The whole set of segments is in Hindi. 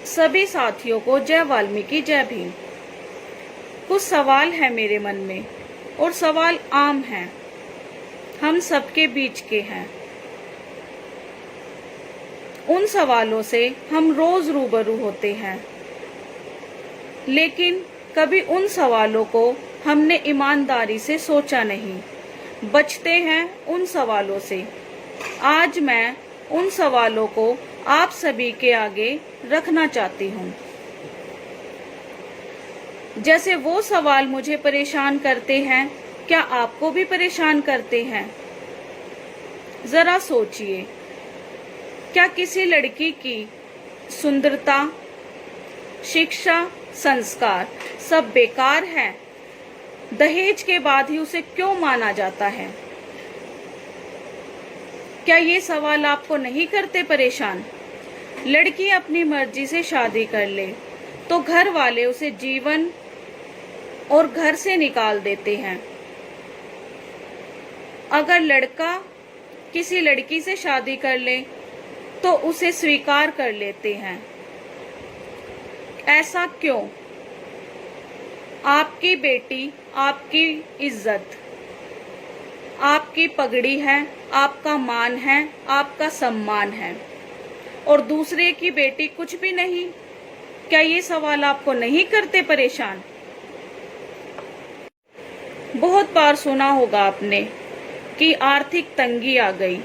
सभी साथियों को जय वाल्मीकि जय भीम। कुछ सवाल है मेरे मन में और सवाल आम हैं, हम सबके बीच के हैं। उन सवालों से हम रोज रूबरू होते हैं, लेकिन कभी उन सवालों को हमने ईमानदारी से सोचा नहीं, बचते हैं उन सवालों से। आज मैं उन सवालों को आप सभी के आगे रखना चाहती हूँ। जैसे वो सवाल मुझे परेशान करते हैं, क्या आपको भी परेशान करते हैं? जरा सोचिए, क्या किसी लड़की की सुंदरता, शिक्षा, संस्कार सब बेकार है? दहेज के बाद ही उसे क्यों माना जाता है? क्या ये सवाल आपको नहीं करते परेशान? लड़की अपनी मर्जी से शादी कर ले तो घर वाले उसे जीवन और घर से निकाल देते हैं। अगर लड़का किसी लड़की से शादी कर ले तो उसे स्वीकार कर लेते हैं। ऐसा क्यों? आपकी बेटी आपकी इज्जत, आपकी पगड़ी है, आपका मान है, आपका सम्मान है, और दूसरे की बेटी कुछ भी नहीं। क्या ये सवाल आपको नहीं करते परेशान? बहुत बार सुना होगा आपने कि आर्थिक तंगी आ गई,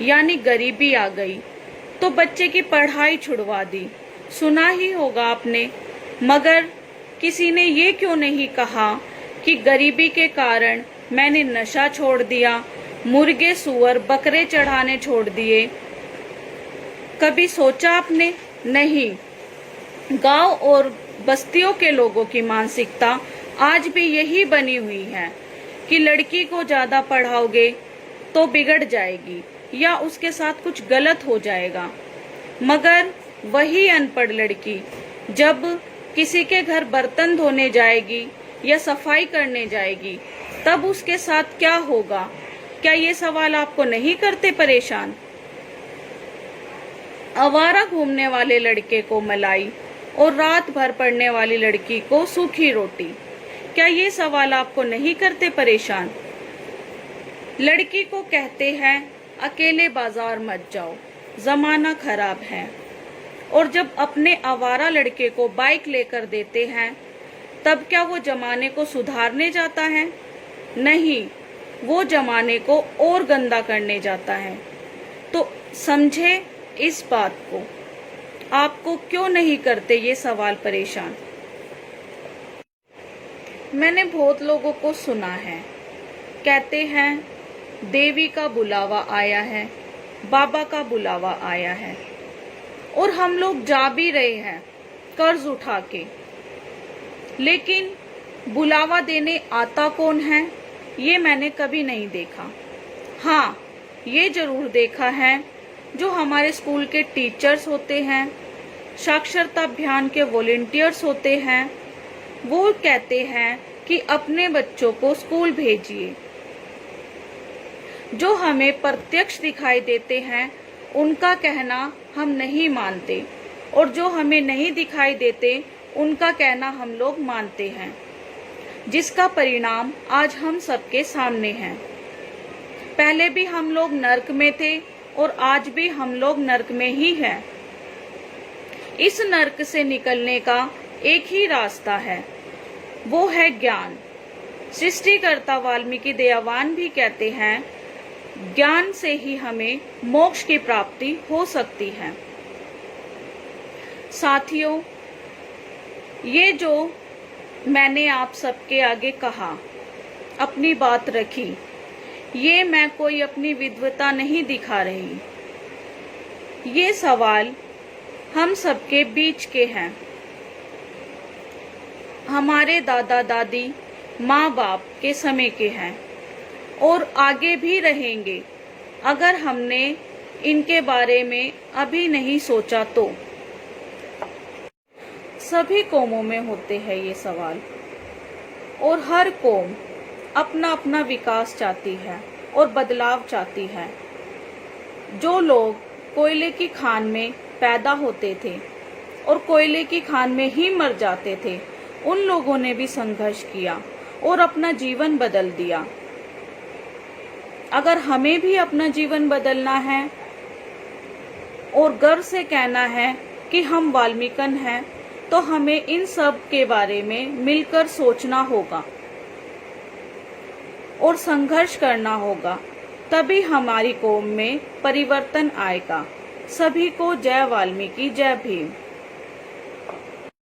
यानी गरीबी आ गई, तो बच्चे की पढ़ाई छुड़वा दी। सुना ही होगा आपने, मगर किसी ने ये क्यों नहीं कहा कि गरीबी के कारण मैंने नशा छोड़ दिया, मुर्गे सुअर बकरे चढ़ाने छोड़ दिए? कभी सोचा आपने? नहीं। गांव और बस्तियों के लोगों की मानसिकता आज भी यही बनी हुई है कि लड़की को ज्यादा पढ़ाओगे तो बिगड़ जाएगी या उसके साथ कुछ गलत हो जाएगा। मगर वही अनपढ़ लड़की जब किसी के घर बर्तन धोने जाएगी या सफाई करने जाएगी, तब उसके साथ क्या होगा? क्या ये सवाल आपको नहीं करते परेशान? आवारा घूमने वाले लड़के को मलाई और रात भर पढ़ने वाली लड़की को सूखी रोटी, क्या ये सवाल आपको नहीं करते परेशान? लड़की को कहते हैं अकेले बाजार मत जाओ, जमाना खराब है, और जब अपने आवारा लड़के को बाइक लेकर देते हैं, तब क्या वो जमाने को सुधारने जाता है? नहीं, वो जमाने को और गंदा करने जाता है। तो समझे इस बात को। आपको क्यों नहीं करते ये सवाल परेशान? मैंने बहुत लोगों को सुना है, कहते हैं देवी का बुलावा आया है, बाबा का बुलावा आया है, और हम लोग जा भी रहे हैं कर्ज उठा के। लेकिन बुलावा देने आता कौन है, ये मैंने कभी नहीं देखा। हाँ, ये जरूर देखा है, जो हमारे स्कूल के टीचर्स होते हैं, साक्षरता अभियान के वॉलेंटियर्स होते हैं, वो कहते हैं कि अपने बच्चों को स्कूल भेजिए। जो हमें प्रत्यक्ष दिखाई देते हैं, उनका कहना हम नहीं मानते, और जो हमें नहीं दिखाई देते, उनका कहना हम लोग मानते हैं, जिसका परिणाम आज हम सबके सामने है। पहले भी हम लोग नर्क में थे और आज भी हम लोग नर्क में ही हैं। इस नर्क से निकलने का एक ही रास्ता है, वो है ज्ञान। सृष्टिकर्ता वाल्मीकि दयावान भी कहते हैं, ज्ञान से ही हमें मोक्ष की प्राप्ति हो सकती है। साथियों, ये जो मैंने आप सबके आगे कहा, अपनी बात रखी, ये मैं कोई अपनी विद्वता नहीं दिखा रही। ये सवाल हम सबके बीच के हैं। हमारे दादा दादी, माँ बाप के समय के हैं, और आगे भी रहेंगे अगर हमने इनके बारे में अभी नहीं सोचा तो। सभी कौमों में होते हैं ये सवाल, और हर कौम अपना अपना विकास चाहती है और बदलाव चाहती है। जो लोग कोयले की खान में पैदा होते थे और कोयले की खान में ही मर जाते थे, उन लोगों ने भी संघर्ष किया और अपना जीवन बदल दिया। अगर हमें भी अपना जीवन बदलना है और गर्व से कहना है कि हम वाल्मीकन हैं, तो हमें इन सब के बारे में मिलकर सोचना होगा और संघर्ष करना होगा, तभी हमारी कौम में परिवर्तन आएगा। सभी को जय वाल्मीकि, जय भीम।